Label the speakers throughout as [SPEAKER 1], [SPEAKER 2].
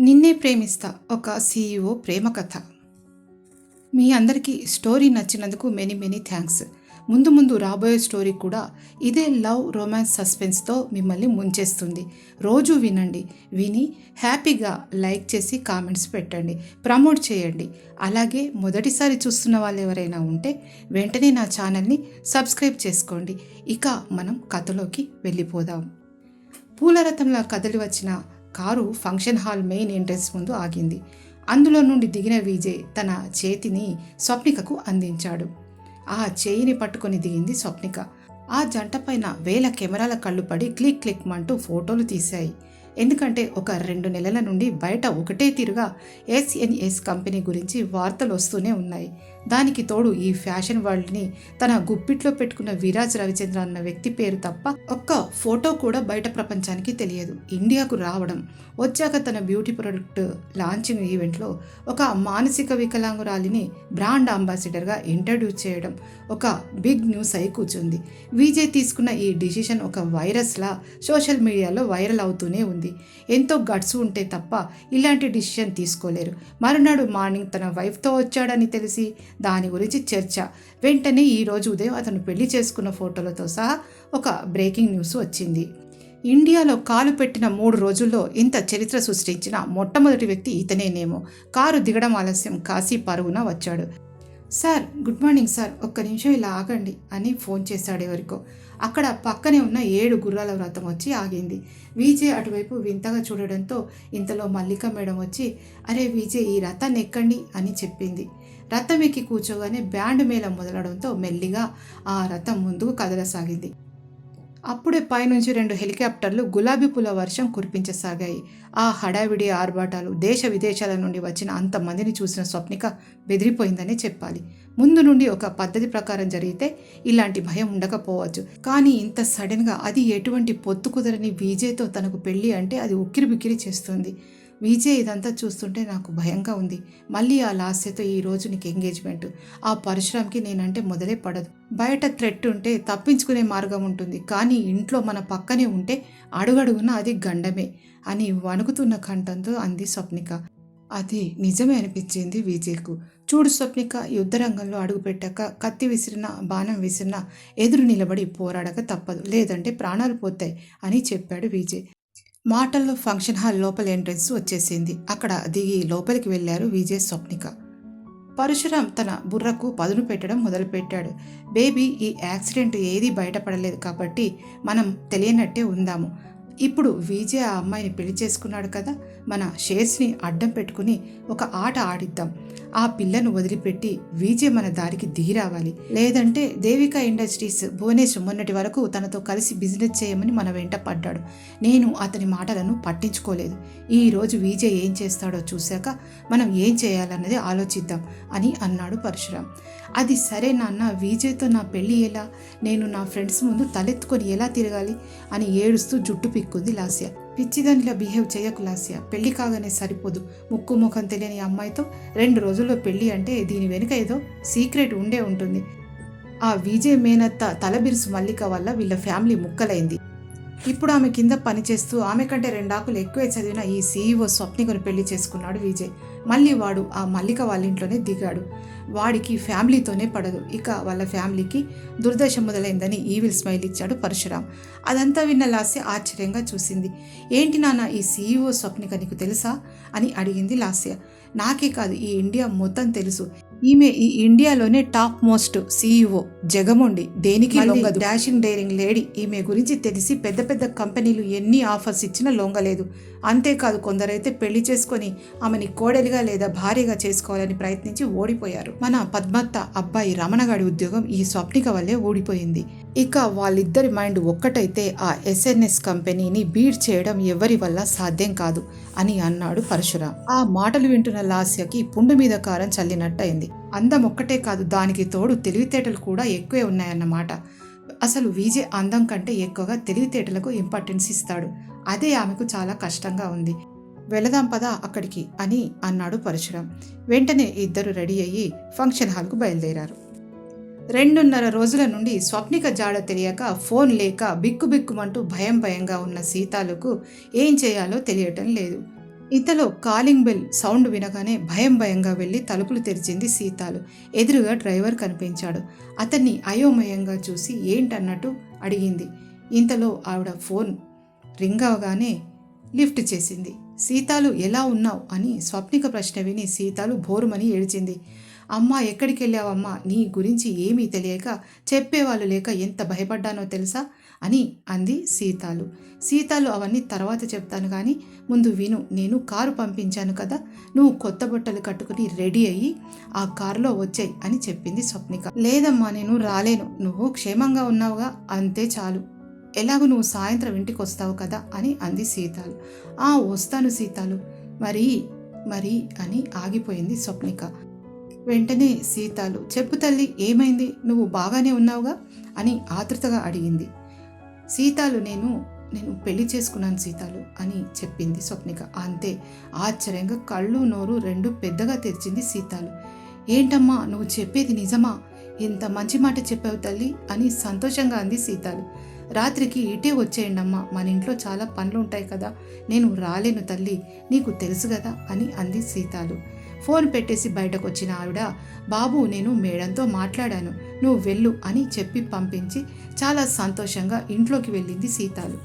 [SPEAKER 1] నిన్నే ప్రేమిస్తా ఒక సీఈఓ ప్రేమ కథ. మీ అందరికీ స్టోరీ నచ్చినందుకు మెనీ మెనీ థ్యాంక్స్. ముందు ముందు రాబోయే స్టోరీ కూడా ఇదే లవ్ రొమాన్స్ సస్పెన్స్తో మిమ్మల్ని ముంచేస్తుంది. రోజు వినండి, విని హ్యాపీగా లైక్ చేసి కామెంట్స్ పెట్టండి, ప్రమోట్ చేయండి. అలాగే మొదటిసారి చూస్తున్న వాళ్ళు ఎవరైనా ఉంటే వెంటనే నా ఛానల్ని సబ్స్క్రైబ్ చేసుకోండి. ఇక మనం కథలోకి వెళ్ళిపోదాం. పూలరథంలా కదలి వచ్చిన car function hall main entrance ముందు ఆగింది. అందులో నుండి దిగిన విజయ్ తన చేతిని స్వప్నికకు అందించాడు. ఆ చేయిని పట్టుకొని దిగింది స్వప్నిక. ఆ జంట పైన వేల కెమెరాల కళ్ళు పడి క్లిక్ క్లిక్ మంటూ ఫోటోలు తీశాయి. ఎందుకంటే ఒక 2 నెలల నుండి బయట ఒకటే తీరుగా ఎస్ఎన్ఎస్ కంపెనీ గురించి వార్తలు వస్తూనే ఉన్నాయి. దానికి తోడు ఈ ఫ్యాషన్ వరల్డ్ని తన గుప్పిట్లో పెట్టుకున్న విరాజ్ రవిచంద్ర అన్న వ్యక్తి పేరు తప్ప ఒక్క ఫోటో కూడా బయట ప్రపంచానికి తెలియదు. ఇండియాకు రావడం, వచ్చాక తన బ్యూటీ ప్రొడక్ట్ లాంచింగ్ ఈవెంట్లో ఒక మానసిక వికలాంగురాలిని బ్రాండ్ అంబాసిడర్గా ఇంట్రడ్యూస్ చేయడం ఒక బిగ్ న్యూస్ అయి కూర్చుంది. విజయ్ తీసుకున్న ఈ డిసిషన్ ఒక వైరస్లా సోషల్ మీడియాలో వైరల్ అవుతూనే ఉంది. ఎంతో గట్స్ ఉంటే తప్ప ఇలాంటి డిసిషన్ తీసుకోలేరు. మరునాడు మార్నింగ్ తన వైఫ్తో వచ్చాడని తెలిసి దాని గురించి చర్చ. వెంటనే ఈరోజు ఉదయం అతను పెళ్లి చేసుకున్న ఫోటోలతో సహా ఒక బ్రేకింగ్ న్యూస్ వచ్చింది. ఇండియాలో కాలు పెట్టిన 3 రోజుల్లో ఇంత చరిత్ర సృష్టించిన మొట్టమొదటి వ్యక్తి ఇతనేనేమో. కారు దిగడం ఆలస్యం కాశీ పరుగున వచ్చాడు. సార్, గుడ్ మార్నింగ్ సార్, ఒక్క నిమిషం ఇలా ఆగండి అని ఫోన్ చేశాడు ఎవరికో. అక్కడ పక్కనే ఉన్న 7 గుర్రాల రథం వచ్చి ఆగింది. విజయ్ అటువైపు వింతగా చూడడంతో ఇంతలో మల్లిక మేడం వచ్చి, అరే విజయ్, ఈ రథాన్ని ఎక్కండి అని చెప్పింది. రథం ఎక్కి కూర్చోగానే బ్యాండ్ మేళం మొదలవడంతో మెల్లిగా ఆ రథం ముందుకు కదలసాగింది. అప్పుడే పైనుంచి 2 హెలికాప్టర్లు గులాబీ పూల వర్షం కురిపించసాగాయి. ఆ హడావిడి ఆర్భాటాలు, దేశ విదేశాల నుండి వచ్చిన అంతమందిని చూసిన స్వప్నిక బెదిరిపోయిందని చెప్పాలి. ముందు నుండి ఒక పద్ధతి ప్రకారం జరిగితే ఇలాంటి భయం ఉండకపోవచ్చు. కానీ ఇంత సడన్గా, అది ఎటువంటి పొత్తు కుదరని విజయ్తో తనకు పెళ్ళి అంటే అది ఉక్కిరిబిక్కిరి చేస్తుంది. విజయ్ ఇదంతా చూస్తుంటే నాకు భయంగా ఉంది. మళ్ళీ ఆ లాస్యతో ఈ రోజు నీకు ఎంగేజ్మెంట్. ఆ పరశురామ్కి నేనంటే మొదలే పడదు. బయట థ్రెట్ ఉంటే తప్పించుకునే మార్గం ఉంటుంది, కానీ ఇంట్లో మన పక్కనే ఉంటే అడుగడుగున అది గండమే అని వణుకుతున్న కంఠంతో అంది స్వప్నిక. అది నిజమే అనిపించింది విజయ్కు. చూడు స్వప్నిక, యుద్ధరంగంలో అడుగుపెట్టాక కత్తి విసిరినా బాణం విసిరినా ఎదురు నిలబడి పోరాడక తప్పదు, లేదంటే ప్రాణాలు పోతాయి అని చెప్పాడు విజయ్. మాటల్లో ఫంక్షన్ హాల్ లోపల ఎంట్రెన్స్ వచ్చేసింది. అక్కడ దిగి లోపలికి వెళ్ళారు విజయ్, స్వప్నిక. పరశురాం తన బుర్రకు పదును పెట్టడం మొదలుపెట్టాడు. బేబీ, ఈ యాక్సిడెంట్ ఏదీ బయటపడలేదు కాబట్టి మనం తెలియనట్టే ఉందాము. ఇప్పుడు విజయ్ ఆ అమ్మాయిని పెళ్లి చేసుకున్నాడు కదా, మన షేర్స్ని అడ్డం పెట్టుకుని ఒక ఆట ఆడిద్దాం. ఆ పిల్లను వదిలిపెట్టి విజయ్ మన దారికి దిగి రావాలి. లేదంటే దేవిక ఇండస్ట్రీస్ భువనేష్ మొన్నటి వరకు తనతో కలిసి బిజినెస్ చేయమని మన వెంట పడ్డాడు. నేను అతని మాటలను పట్టించుకోలేదు. ఈరోజు విజయ్ ఏం చేస్తాడో చూశాక మనం ఏం చేయాలన్నది ఆలోచిద్దాం అని అన్నాడు పరశురాం. అది సరే నాన్న, విజయ్తో నా పెళ్ళి ఎలా? నేను నా ఫ్రెండ్స్ ముందు తలెత్తుకొని ఎలా తిరగాలి అని ఏడుస్తూ జుట్టు పిక్కుంది లాస్య. పిచ్చిదానిలా బిహేవ్ చేయకు లాస్య, పెళ్లి కాగానే సరిపోదు. ముక్కు ముఖం తెలియని అమ్మాయితో 2 రోజుల్లో పెళ్లి అంటే దీని వెనుక ఏదో సీక్రెట్ ఉండే ఉంటుంది. ఆ విజయ్ మేనత్త తలబిరుసు మల్లిక వల్ల వీళ్ళ ఫ్యామిలీ ముక్కలైంది. ఇప్పుడు ఆమె కింద పనిచేస్తూ ఆమె కంటే 2 ఆకులు ఎక్కువే చదివిన ఈ సీఈఓ స్వప్నికను పెళ్లి చేసుకున్నాడు విజయ్. మళ్ళీ వాడు ఆ మల్లిక వాళ్ళ ఇంట్లోనే దిగాడు. వాడికి ఫ్యామిలీతోనే పడదు. ఇక వాళ్ళ ఫ్యామిలీకి దుర్దశ మొదలైందని ఈవిల్ స్మైల్ ఇచ్చాడు పరశురాం. అదంతా విన్న లాస్య ఆశ్చర్యంగా చూసింది. ఏంటి నాన్న, ఈ సీఈఓ స్వప్నిక నీకు తెలుసా అని అడిగింది లాస్య. నాకే కాదు, ఈ ఇండియా మొత్తం తెలుసు. ఈమె ఈ ఇండియాలోనే టాప్ మోస్ట్ సీఈఓ, జగమొండి, దేనికి లొంగదు, డాషింగ్ డైరింగ్ లేడీ. ఈమె గురించి తెలిసి పెద్ద పెద్ద కంపెనీలు ఎన్ని ఆఫర్స్ ఇచ్చినా లొంగలేదు. అంతేకాదు, కొందరైతే పెళ్లి చేసుకొని ఆమెని కోడలిగా లేదా భార్యగా చేసుకోవాలని ప్రయత్నించి ఓడిపోయారు. మన పద్మత్త అబ్బాయి రమణగాడి ఉద్యోగం ఈ స్వప్నిక వల్లే ఓడిపోయింది. ఇక వాళ్ళిద్దరి మైండ్ ఒక్కటైతే ఆ ఎస్ఎన్ఎస్ కంపెనీని బీట్ చేయడం ఎవరి వల్ల సాధ్యం కాదు అని అన్నాడు పరశురాం. ఆ మాటలు వింటున్న లాస్యకి పుండు మీద కారం చల్లినట్టయింది. అందం ఒక్కటే కాదు, దానికి తోడు తెలివితేటలు కూడా ఎక్కువే ఉన్నాయన్నమాట. అసలు విజయ్ అందం కంటే ఎక్కువగా తెలివితేటలకు ఇంపార్టెన్స్ ఇస్తాడు. అదే ఆమెకు చాలా కష్టంగా ఉంది. వెళదాం పదా అక్కడికి అని అన్నాడు పరశురాం. వెంటనే ఇద్దరు రెడీ అయ్యి ఫంక్షన్ హాల్కు బయలుదేరారు. 2.5 రోజుల నుండి స్వప్నిక జాడ తెలియక, ఫోన్ లేక బిక్కుబిక్కుమంటూ భయంగా ఉన్న సీతాలకు ఏం చేయాలో తెలియటం లేదు. ఇంతలో కాలింగ్ బెల్ సౌండ్ వినగానే భయం భయంగా వెళ్ళి తలుపులు తెరిచింది సీతాలు. ఎదురుగా డ్రైవర్ కనిపించాడు. అతన్ని అయోమయంగా చూసి ఏంటన్నట్టు అడిగింది. ఇంతలో ఆవిడ ఫోన్ రింగ్ అవగానే లిఫ్ట్ చేసింది. సీతాలు ఎలా ఉన్నావు అని స్వప్నిక ప్రశ్న విని సీతాలు భోరుమని ఏడ్చింది. అమ్మా ఎక్కడికి వెళ్ళావమ్మా, నీ గురించి ఏమీ తెలియక చెప్పేవాళ్ళు లేక ఎంత భయపడ్డానో తెలుసా అని అంది సీతాలు. సీతాలు అవన్నీ తర్వాత చెప్తాను కానీ ముందు విను, నేను కారు పంపించాను కదా, నువ్వు కొత్త బట్టలు కట్టుకుని రెడీ అయ్యి ఆ కారులో వచ్చాయి అని చెప్పింది స్వప్నిక. లేదమ్మా నేను రాలేను, నువ్వు క్షేమంగా ఉన్నావుగా అంతే చాలు, ఎలాగూ నువ్వు సాయంత్రం ఇంటికి వస్తావు కదా అని అంది సీతాలు. వస్తాను సీతాలు, మరి మరి అని ఆగిపోయింది స్వప్నిక. వెంటనే సీతాలు చెప్పు తల్లి ఏమైంది, నువ్వు బాగానే ఉన్నావుగా అని ఆతృతగా అడిగింది. సీతాలు నేను పెళ్లి చేసుకున్నాను సీతాలు అని చెప్పింది స్వప్నిక. అంతే ఆశ్చర్యంగా కళ్ళు నోరు రెండు పెద్దగా తెరిచింది సీతాలు. ఏంటమ్మా నువ్వు చెప్పేది నిజమా, ఇంత మంచి మాట చెప్పావు తల్లి అని సంతోషంగా అంది సీతాలు. రాత్రికి ఇటే వచ్చేయండమ్మా, మన ఇంట్లో చాలా పనులు ఉంటాయి కదా, నేను రాలేను తల్లి, నీకు తెలుసు కదా అని అంది సీతాలు. ఫోన్ పెట్టేసి బయటకు వచ్చిన ఆవిడ, బాబు నేను మేడంతో మాట్లాడాను, నువ్వు వెళ్ళు అని చెప్పి పంపించి చాలా సంతోషంగా ఇంట్లోకి వెళ్ళింది సీతాలు.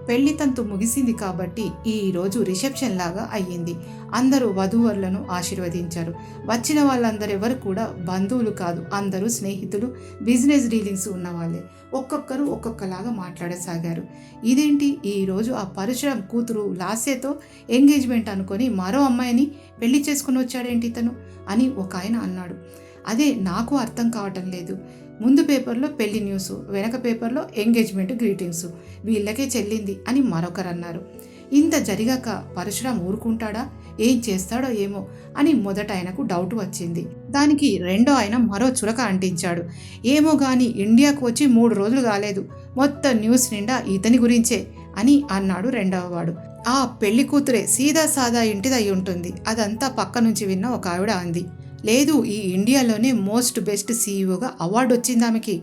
[SPEAKER 1] పెళ్లి తంతు ముగిసింది కాబట్టి ఈరోజు రిసెప్షన్ లాగా అయ్యింది. అందరూ వధూవరులను ఆశీర్వదించారు. వచ్చిన వాళ్ళందరెవరు కూడా బంధువులు కాదు, అందరూ స్నేహితులు, బిజినెస్ డీలింగ్స్ ఉన్నవాళ్ళే. ఒక్కొక్కరు ఒక్కొక్కలాగా మాట్లాడసాగారు. ఇదేంటి ఈరోజు ఆ పరశురాం కూతురు లాస్యతో ఎంగేజ్మెంట్ అనుకొని మరో అమ్మాయిని పెళ్లి చేసుకుని వచ్చాడేంటి ఇతను అని ఒక ఆయన అన్నాడు. అదే నాకు అర్థం కావటం లేదు, ముందు పేపర్లో పెళ్లి న్యూస్, వెనక పేపర్లో ఎంగేజ్మెంట్ గ్రీటింగ్స్, వీళ్ళకే చెల్లింది అని మరొకరు అన్నారు. ఇంత జరిగాక పరశురాం ఊరుకుంటాడా, ఏం చేస్తాడో ఏమో అని మొదట ఆయనకు డౌట్ వచ్చింది. దానికి రెండో ఆయన మరో చురక అంటించాడు. ఏమో గాని ఇండియాకు వచ్చి 3 రోజులు కాలేదు, మొత్తం న్యూస్ నిండా ఇతని గురించే అని అన్నాడు రెండవ వాడు. ఆ పెళ్లి కూతురే సీదా సాదా ఇంటిది అయి ఉంటుంది, అదంతా పక్క నుంచి విన్న ఒక ఆవిడ అంది. లేదు, ఈ ఇండియాలోనే మోస్ట్ బెస్ట్ సీఈఓగా అవార్డు వచ్చింది ఆమెకి.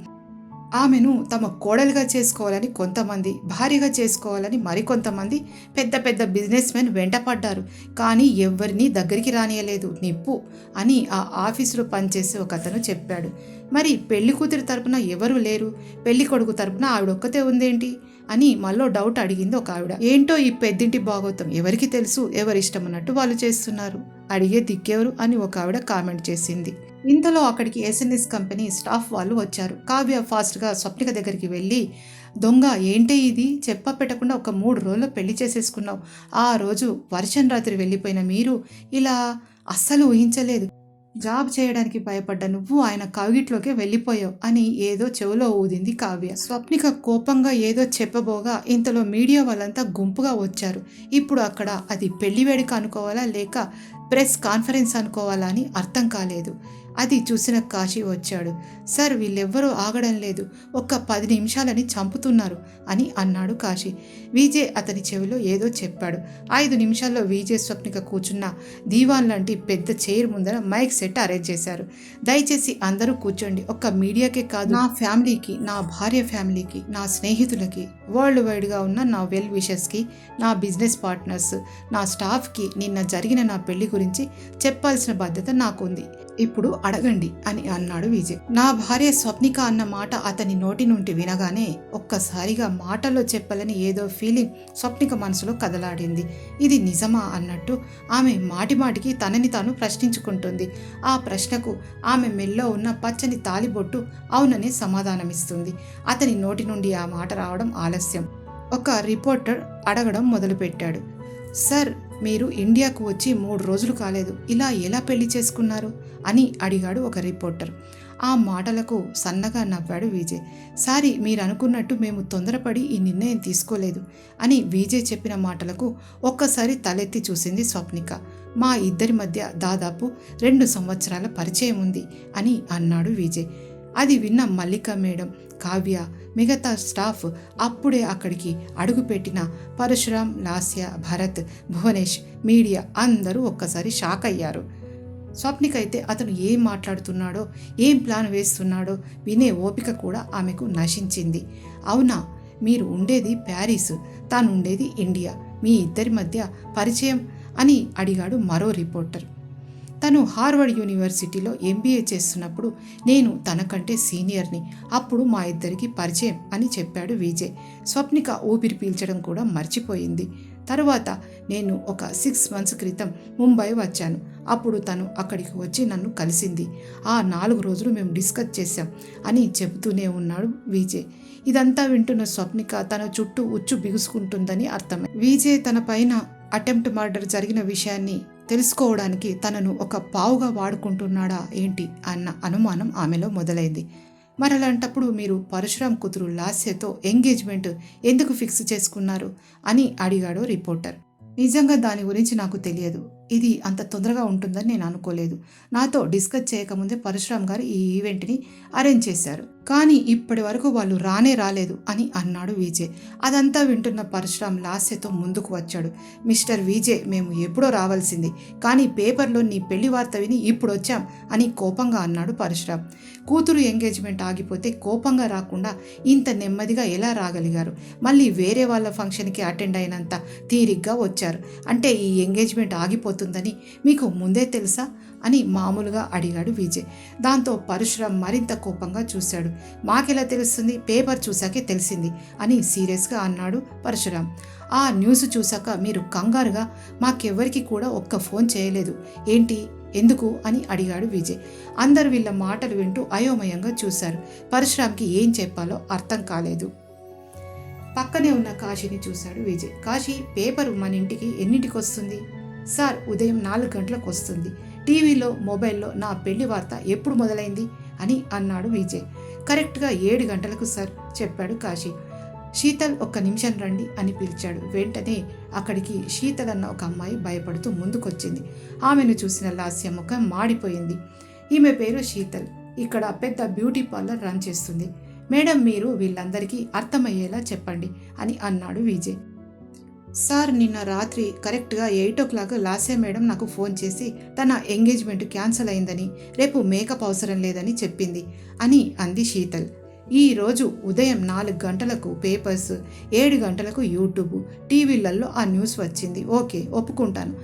[SPEAKER 1] ఆమెను తమ కోడలుగా చేసుకోవాలని కొంతమంది, భార్యగా చేసుకోవాలని మరికొంతమంది పెద్ద పెద్ద బిజినెస్ మెన్ వెంటపడ్డారు. కానీ ఎవరినీ దగ్గరికి రానియలేదు నిప్పు అని ఆ ఆఫీసులో పనిచేసే ఒక అతను చెప్పాడు. మరి పెళ్లి కూతురి తరపున ఎవరు లేరు, పెళ్లి కొడుకు తరపున ఆవిడొక్కతే ఉందేంటి అని మళ్ళీ డౌట్ అడిగింది ఒక ఆవిడ. ఏంటో ఈ పెద్దింటి భాగవతం ఎవరికి తెలుసు, ఎవరిష్టం అన్నట్టు వాళ్ళు చేస్తున్నారు, అడిగే దిక్కెవరు అని ఒక ఆవిడ కామెంట్ చేసింది. ఇంతలో అక్కడికి ఎస్ఎన్ఎస్ కంపెనీ స్టాఫ్ వాళ్ళు వచ్చారు. కావ్య ఫాస్ట్గా స్వప్నిక దగ్గరికి వెళ్ళి, దొంగ ఏంటే ఇది, చెప్ప పెట్టకుండా ఒక 3 రోజుల్లో పెళ్లి చేసేసుకున్నావు, ఆ రోజు వర్షం రాత్రి వెళ్ళిపోయిన మీరు ఇలా అస్సలు ఊహించలేదు, జాబ్ చేయడానికి భయపడ్డ నువ్వు ఆయన కవిగిట్లోకే వెళ్ళిపోయావు అని ఏదో చెవిలో ఊదింది కావ్య. స్వప్నిక కోపంగా ఏదో చెప్పబోగా ఇంతలో మీడియా వాళ్ళంతా గుంపుగా వచ్చారు. ఇప్పుడు అక్కడ అది పెళ్లి వేడుక అనుకోవాలా లేక ప్రెస్ కాన్ఫరెన్స్ అనుకోవాలా అని అర్థం కాలేదు. అది చూసిన కాశీ వచ్చాడు. సార్ వీళ్ళెవ్వరూ ఆగడం లేదు, ఒక్క 10 నిమిషాలని చంపుతున్నారు అని అన్నాడు కాశీ. విజయ్ అతని చెవిలో ఏదో చెప్పాడు. 5 నిమిషాల్లో విజయ్ స్వప్నిక కూర్చున్న దీవాన్ లాంటి పెద్ద చైర్ ముందర మైక్ సెట్ అరేంజ్ చేశారు. దయచేసి అందరూ కూర్చోండి, ఒక్క మీడియాకే కాదు, నా ఫ్యామిలీకి, నా భార్య ఫ్యామిలీకి, నా స్నేహితులకి, వరల్డ్ వైడ్గా ఉన్న నా వెల్ విషెస్కి, నా బిజినెస్ పార్ట్నర్స్, నా స్టాఫ్కి నిన్న జరిగిన నా పెళ్లి గురించి చెప్పాల్సిన బాధ్యత నాకుంది, ఇప్పుడు అడగండి అని అన్నాడు విజయ్. నా భార్య స్వప్నిక అన్న మాట అతని నోటి నుండి వినగానే ఒక్కసారిగా మాటల్లో చెప్పాలని ఏదో ఫీలింగ్ స్వప్నిక మనసులో కదలాడింది. ఇది నిజమా అన్నట్టు ఆమె మాటిమాటికి తనని తాను ప్రశ్నించుకుంటుంది. ఆ ప్రశ్నకు ఆమె మెల్లో ఉన్న పచ్చని తాలిబొట్టు అవుననే సమాధానమిస్తుంది. అతని నోటి నుండి ఆ మాట రావడం ఆలస్యం. ఒక రిపోర్టర్ అడగడం మొదలుపెట్టాడు. సార్ మీరు ఇండియాకు వచ్చి 3 రోజులు కాలేదు, ఇలా ఎలా పెళ్లి చేసుకున్నారు అని అడిగాడు ఒక రిపోర్టర్. ఆ మాటలకు సన్నగా నవ్వాడు విజయ్. సారీ, మీరు అనుకున్నట్టు మేము తొందరపడి ఈ నిర్ణయం తీసుకోలేదు అని విజయ్ చెప్పిన మాటలకు ఒక్కసారి తలెత్తి చూసింది స్వప్నిక. మా ఇద్దరి మధ్య దాదాపు 2 సంవత్సరాల పరిచయం ఉంది అని అన్నాడు విజయ్. అది విన్న మల్లిక మేడం, కావ్య, మిగతా స్టాఫ్, అప్పుడే అక్కడికి అడుగుపెట్టిన పరశురాం, లాస్య, భరత్, భువనేష్, మీడియా అందరూ ఒక్కసారి షాక్ అయ్యారు. స్వప్నికైతే అతను ఏం మాట్లాడుతున్నాడో, ఏం ప్లాన్ వేస్తున్నాడో వినే ఓపిక కూడా ఆమెకు నశించింది. అవునా, మీరు ఉండేది ప్యారిస్, తాను ఉండేది ఇండియా, మీ ఇద్దరి మధ్య పరిచయం అని అడిగాడు మరో రిపోర్టర్. తను హార్వర్డ్ యూనివర్సిటీలో ఎంబీఏ చేస్తున్నప్పుడు నేను తనకంటే సీనియర్ని, అప్పుడు మా ఇద్దరికి పరిచయం అని చెప్పాడు విజయ్. స్వప్నిక ఊపిరి పీల్చడం కూడా మర్చిపోయింది. తరువాత నేను ఒక 6 months క్రితం ముంబై వచ్చాను. అప్పుడు తను అక్కడికి వచ్చి నన్ను కలిసింది. ఆ 4 రోజులు మేము డిస్కస్ చేశాం అని చెబుతూనే ఉన్నాడు విజయ్. ఇదంతా వింటున్న స్వప్నిక తన చుట్టూ ఉచ్చు బిగుసుకుంటుందని అర్థమై విజయ్ తన పైన అటెంప్ట్ మర్డర్ జరిగిన విషయాన్ని తెలుసుకోవడానికి తనను ఒక పావుగా వాడుకుంటున్నాడా ఏంటి అన్న అనుమానం ఆమెలో మొదలైంది. మరలాంటప్పుడు మీరు పరశురాం కూతురు లాస్యతో ఎంగేజ్మెంట్ ఎందుకు ఫిక్స్ చేసుకున్నారు అని అడిగాడు రిపోర్టర్. నిజంగా దాని గురించి నాకు తెలియదు. ఇది అంత తొందరగా ఉంటుందని నేను అనుకోలేదు. నాతో డిస్కస్ చేయకముందే పరశురాం గారు ఈ ఈవెంట్ని అరేంజ్ చేశారు. కానీ ఇప్పటి వరకు వాళ్ళు రాలేదు అని అన్నాడు విజయ్. అదంతా వింటున్న పరశురాం లాస్యతో ముందుకు వచ్చాడు. మిస్టర్ విజయ్, మేము ఎప్పుడో రావాల్సింది, కానీ పేపర్లో నీ పెళ్లి వార్త విని ఇప్పుడు వచ్చాం అని కోపంగా అన్నాడు పరశురాం. కూతురు ఎంగేజ్మెంట్ ఆగిపోతే కోపంగా రాకుండా ఇంత నెమ్మదిగా ఎలా రాగలిగారు? మళ్ళీ వేరే వాళ్ళ ఫంక్షన్కి అటెండ్ అయినంత తీరిగ్గా వచ్చారు అంటే ఈ ఎంగేజ్మెంట్ ఆగిపోతుందని మీకు ముందే తెలుసా అని మామూలుగా అడిగాడు విజయ్. దాంతో పరశురాం మరింత కోపంగా చూశాడు. మాకెలా తెలుస్తుంది? పేపర్ చూశాకే తెలిసింది అని సీరియస్గా అన్నాడు పరశురాం. ఆ న్యూస్ చూశాక మీరు కంగారుగా మాకెవ్వరికి కూడా ఒక్క ఫోన్ చేయలేదు ఏంటి, ఎందుకు అని అడిగాడు విజయ్. అందరు వీళ్ళ మాటలు వింటూ అయోమయంగా చూశారు. పరశురాంకి ఏం చెప్పాలో అర్థం కాలేదు. పక్కనే ఉన్న కాశీని చూశాడు విజయ్. కాశీ, పేపరు మన ఇంటికి ఎన్నింటికి వస్తుంది? సార్, ఉదయం 4 గంటలకు వస్తుంది. టీవీలో, మొబైల్లో నా పెళ్లి వార్త ఎప్పుడు మొదలైంది అని అన్నాడు విజయ్. కరెక్ట్గా 7 గంటలకు సార్ చెప్పాడు కాశీ. శీతల్, ఒక్క నిమిషం రండి అని పిలిచాడు. వెంటనే అక్కడికి శీతల్ అన్న ఒక అమ్మాయి భయపడుతూ ముందుకొచ్చింది. ఆమెను చూసిన లాస్య ముఖం మాడిపోయింది. ఈమె పేరు శీతల్, ఇక్కడ పెద్ద బ్యూటీ పార్లర్ రన్ చేస్తుంది. మేడం, మీరు వీళ్ళందరికీ అర్థమయ్యేలా చెప్పండి అని అన్నాడు విజయ్. సార్, నిన్న రాత్రి కరెక్ట్గా 8 o'clock లాస్య మేడం నాకు ఫోన్ చేసి తన ఎంగేజ్మెంట్ క్యాన్సిల్ అయిందని, రేపు మేకప్ అవసరం లేదని చెప్పింది అని అంది శీతల్. ఈరోజు ఉదయం 4 గంటలకు పేపర్స్, 7 గంటలకు యూట్యూబ్, టీవీలలో ఆ న్యూస్ వచ్చింది. ఓకే, ఒప్పుకుంటాను.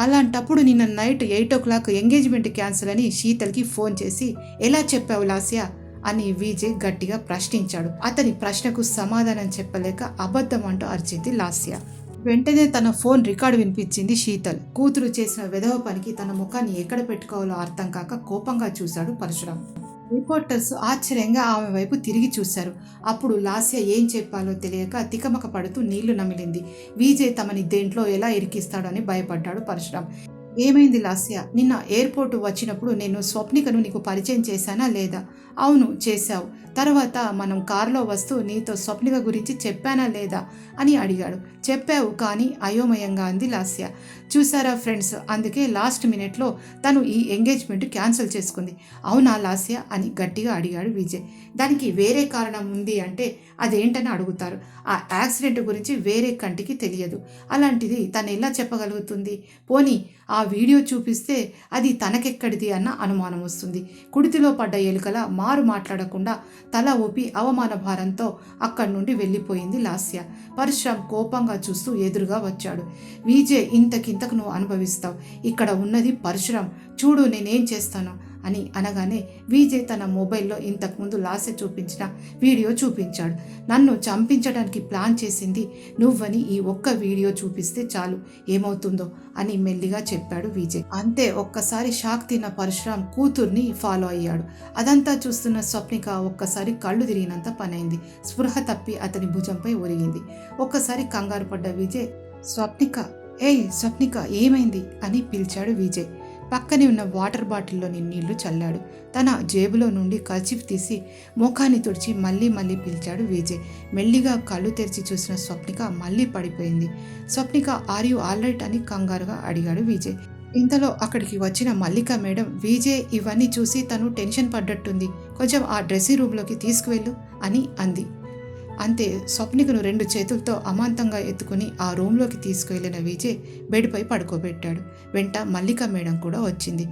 [SPEAKER 1] అలాంటప్పుడు నిన్న నైట్ 8 o'clock ఎంగేజ్మెంట్ క్యాన్సిల్ అని శీతల్కి ఫోన్ చేసి ఎలా చెప్పావు లాస్య అని విజయ్ గట్టిగా ప్రశ్నించాడు. అతని ప్రశ్నకు సమాధానం చెప్పలేక అబద్ధం అంటూ అరిచింది లాస్య. వెంటనే తన ఫోన్ రికార్డు వినిపించింది శీతల్. కూతురు చేసిన వెధవ పనికి తన ముఖాన్ని ఎక్కడ పెట్టుకోవాలో అర్థం కాక కోపంగా చూశాడు పరశురాం. రిపోర్టర్స్ ఆశ్చర్యంగా ఆమె వైపు తిరిగి చూశారు. అప్పుడు లాస్య ఏం చెప్పాలో తెలియక తికమక పడుతూ నీళ్లు నమిలింది. విజయ్ తమని దేంట్లో ఎలా ఇరికిస్తాడని భయపడ్డాడు పరశురాం. ఏమైంది లాస్య? నిన్న ఎయిర్పోర్ట్ వచ్చినప్పుడు నేను స్వప్నికను నీకు పరిచయం చేశానా లేదా? అవును, చేశావు. తర్వాత మనం కారులో వస్తూ నీతో స్వప్నిక గురించి చెప్పానా లేదా అని అడిగాడు. చెప్పావు, కానీ అయోమయంగా అంది లాస్య. చూసారా ఫ్రెండ్స్, అందుకే లాస్ట్ మినిట్లో తను ఈ ఎంగేజ్మెంట్ క్యాన్సిల్ చేసుకుంది. అవునా లాస్య అని గట్టిగా అడిగాడు విజయ్. దానికి వేరే కారణం ఉంది అంటే అదేంటని అడుగుతారు. ఆ యాక్సిడెంట్ గురించి వేరే కంటికి తెలియదు. అలాంటిది తను ఎలా చెప్పగలుగుతుంది? పోనీ ఆ వీడియో చూపిస్తే అది తనకెక్కడిది అన్న అనుమానం వస్తుంది. కుడితిలో పడ్డ ఎలుకల మారు మాట్లాడకుండా తల ఊపి అవమాన భారంతో అక్కడి నుండి వెళ్ళిపోయింది లాస్య. పరశురాం కోపంగా చూస్తూ ఎదురుగా వచ్చాడు. విజయ్, ఇంతకింతకు నువ్వు అనుభవిస్తావు. ఇక్కడ ఉన్నది పరశురాం, చూడు నేనేం చేస్తాను అని అనగానే విజయ్ తన మొబైల్లో ఇంతకుముందు లాస్య చూపించిన వీడియో చూపించాడు. నన్ను చంపించడానికి ప్లాన్ చేసింది నువ్వని ఈ ఒక్క వీడియో చూపిస్తే చాలు, ఏమవుతుందో అని మెల్లిగా చెప్పాడు విజయ్. అంతే, ఒక్కసారి షాక్ తిన్న పరశురాం కూతుర్ని ఫాలో అయ్యాడు. అదంతా చూస్తున్న స్వప్నిక ఒక్కసారి కళ్ళు తిరిగినంత పనైంది. స్పృహ తప్పి అతని భుజంపై ఒరిగింది. ఒక్కసారి కంగారు పడ్డ విజయ్, స్వప్నిక, ఏయ్ స్వప్నిక, ఏమైంది అని పిలిచాడు విజయ్. పక్కనే ఉన్న వాటర్ బాటిల్లోని నీళ్లు చల్లాడు. తన జేబులో నుండి కర్చీఫ్ తీసి ముఖాన్ని తుడిచి మళ్ళీ పిలిచాడు విజయ్. మెల్లిగా కళ్ళు తెరిచి చూసిన స్వప్నిక మళ్ళీ పడిపోయింది. Swapnika, are you all right అని కంగారుగా అడిగాడు విజయ్. ఇంతలో అక్కడికి వచ్చిన మల్లిక మేడం, విజయ్ ఇవన్నీ చూసి తను టెన్షన్ పడ్డట్టుంది, కొంచెం ఆ డ్రెస్సింగ్ రూమ్లోకి తీసుకువెళ్ళు అని అంది. అంతే, స్వప్నికను 2 చేతులతో అమాంతంగా ఎత్తుకుని ఆ రూమ్లోకి తీసుకువెళ్ళిన విజయ్ బెడ్పై పడుకోబెట్టాడు. వెంట మల్లిక మేడం కూడా వచ్చింది.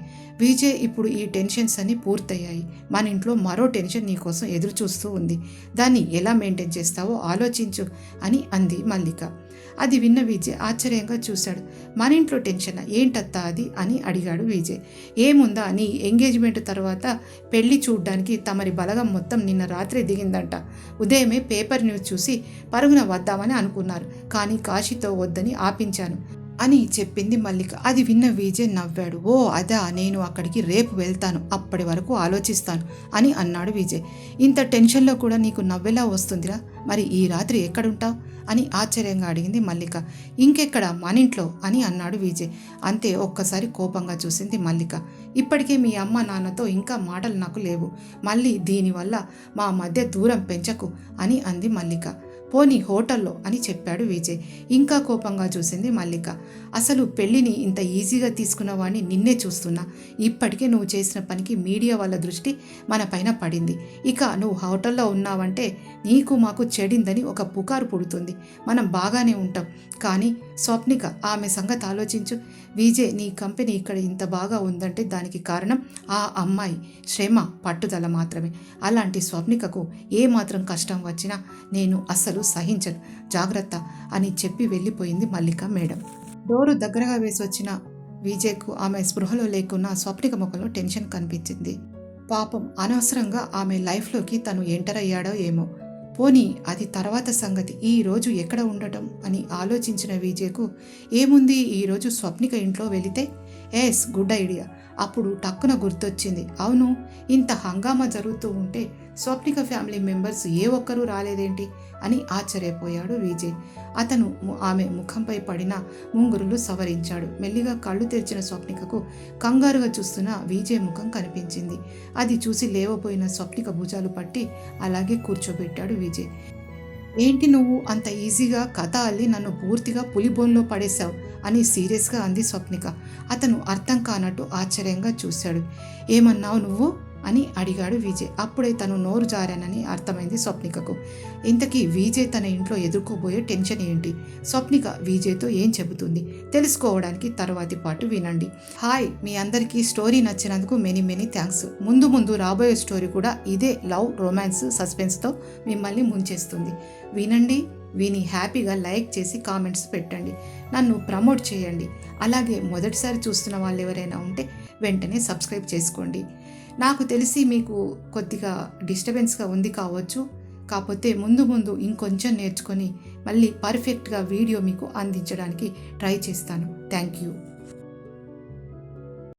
[SPEAKER 1] విజయ్, ఇప్పుడు ఈ టెన్షన్స్ అన్నీ పూర్తయ్యాయి. మన ఇంట్లో మరో టెన్షన్ నీకోసం ఎదురు చూస్తూ ఉంది. దాన్ని ఎలా మెయింటైన్ చేస్తావో ఆలోచించు అని అంది మల్లిక. అది విన్న విజయ్ ఆశ్చర్యంగా చూశాడు. మన ఇంట్లో టెన్షన్ ఏంటత్తా అది అని అడిగాడు విజయ్. ఏముందా, నీ ఎంగేజ్మెంట్ తర్వాత పెళ్లి చూడ్డానికి తమరి బలగం మొత్తం నిన్న రాత్రి దిగిందంట. ఉదయమే పేపర్ న్యూస్ చూసి పరుగున వద్దామని అనుకున్నారు, కానీ కాశీతో వద్దని ఆపించాను అని చెప్పింది మల్లిక. అది విన్న విజయ్ నవ్వాడు. ఓ అదా, నేను అక్కడికి రేపు వెళ్తాను, అప్పటి వరకు ఆలోచిస్తాను అని అన్నాడు విజయ్. ఇంత టెన్షన్లో కూడా నీకు నవ్వెలా వస్తుందిరా? మరి ఈ రాత్రి ఎక్కడుంటావు అని ఆశ్చర్యంగా అడిగింది మల్లిక. ఇంకెక్కడ, మన ఇంట్లో అని అన్నాడు విజయ్. అంతే, ఒక్కసారి కోపంగా చూసింది మల్లిక. ఇప్పటికే మీ అమ్మ నాన్నతో ఇంకా మాటలు నాకు లేవు, మళ్ళీ దీనివల్ల మా మధ్య దూరం పెంచకు అని అంది మల్లిక. పోనీ హోటల్లో అని చెప్పాడు విజయ్. ఇంకా కోపంగా చూసింది మల్లిక. అసలు పెళ్లిని ఇంత ఈజీగా తీసుకున్నవాడిని నిన్నే చూస్తున్నా. ఇప్పటికే నువ్వు చేసిన పనికి మీడియా వాళ్ళ దృష్టి మన పైన పడింది. ఇక నువ్వు హోటల్లో ఉన్నావంటే నీకు మాకు చెడిందని ఒక పుకారు పుడుతుంది. మనం బాగానే ఉంటాం, కానీ స్వప్నిక, ఆమె సంగతి ఆలోచించు. విజయ్, నీ కంపెనీ ఇక్కడ ఇంత బాగా ఉందంటే దానికి కారణం ఆ అమ్మాయి శ్రమ, పట్టుదల మాత్రమే. అలాంటి స్వప్నికకు ఏమాత్రం కష్టం వచ్చినా నేను అస్సలు సహించను, జాగ్రత్త అని చెప్పి వెళ్ళిపోయింది మల్లిక మేడం. డోరు దగ్గరగా వేసి వచ్చిన విజయ్కు ఆమె స్పృహలో లేకున్న స్వప్నిక ముఖంలో టెన్షన్ కనిపించింది. పాపం, అనవసరంగా ఆమె లైఫ్లోకి తను ఎంటర్ అయ్యాడో ఏమో. పోనీ అది తర్వాత సంగతి, ఈరోజు ఎక్కడ ఉండటం అని ఆలోచించిన విజయ్కు ఏముంది, ఈరోజు స్వప్నిక ఇంట్లో వెళితే ఎస్, గుడ్ ఐడియా. అప్పుడు టక్కున గుర్తొచ్చింది, అవును, ఇంత హంగామా జరుగుతూ ఉంటే స్వప్నిక ఫ్యామిలీ మెంబర్స్ ఏ ఒక్కరూ రాలేదేంటి అని ఆశ్చర్యపోయాడు విజయ్. అతను ఆమె ముఖంపై పడిన ముంగురులు సవరించాడు. మెల్లిగా కళ్ళు తెరిచిన స్వప్నికకు కంగారుగా చూస్తున్న విజయ్ ముఖం కనిపించింది. అది చూసి లేవపోయిన స్వప్నిక భుజాలు పట్టి అలాగే కూర్చోబెట్టాడు విజయ్. ఏంటి నువ్వు అంత ఈజీగా కథ అల్లి నన్ను పూర్తిగా పులిబోన్లో పడేశావు అని సీరియస్గా అంది స్వప్నిక. అతను అర్థం కానట్టు ఆశ్చర్యంగా చూశాడు. ఏమన్నావు నువ్వు అని అడిగాడు విజయ్. అప్పుడే తను నోరు జారానని అర్థమైంది స్వప్నికకు. ఇంతకీ విజయ్ తన ఇంట్లో ఎదుర్కోబోయే టెన్షన్ ఏంటి, స్వప్నిక విజయ్తో ఏం చెబుతుంది తెలుసుకోవడానికి తర్వాతి పాటు వినండి. హాయ్, మీ అందరికీ స్టోరీ నచ్చినందుకు మెనీ మెనీ థ్యాంక్స్. ముందు ముందు రాబోయే స్టోరీ కూడా ఇదే లవ్, రొమాన్స్, సస్పెన్స్తో మిమ్మల్ని ముంచేస్తుంది. వినండి, విని హ్యాపీగా లైక్ చేసి కామెంట్స్ పెట్టండి, నన్ను ప్రమోట్ చేయండి. అలాగే మొదటిసారి చూస్తున్న వాళ్ళు ఎవరైనా ఉంటే వెంటనే సబ్స్క్రైబ్ చేసుకోండి. నాకు తెలిసి మీకు కొద్దిగా డిస్టర్బెన్స్గా ఉంది కావచ్చు, కాకపోతే ముందు ముందు ఇంకొంచెం నేర్చుకొని మళ్ళీ పర్ఫెక్ట్గా వీడియో మీకు అందించడానికి ట్రై చేస్తాను. Thank you.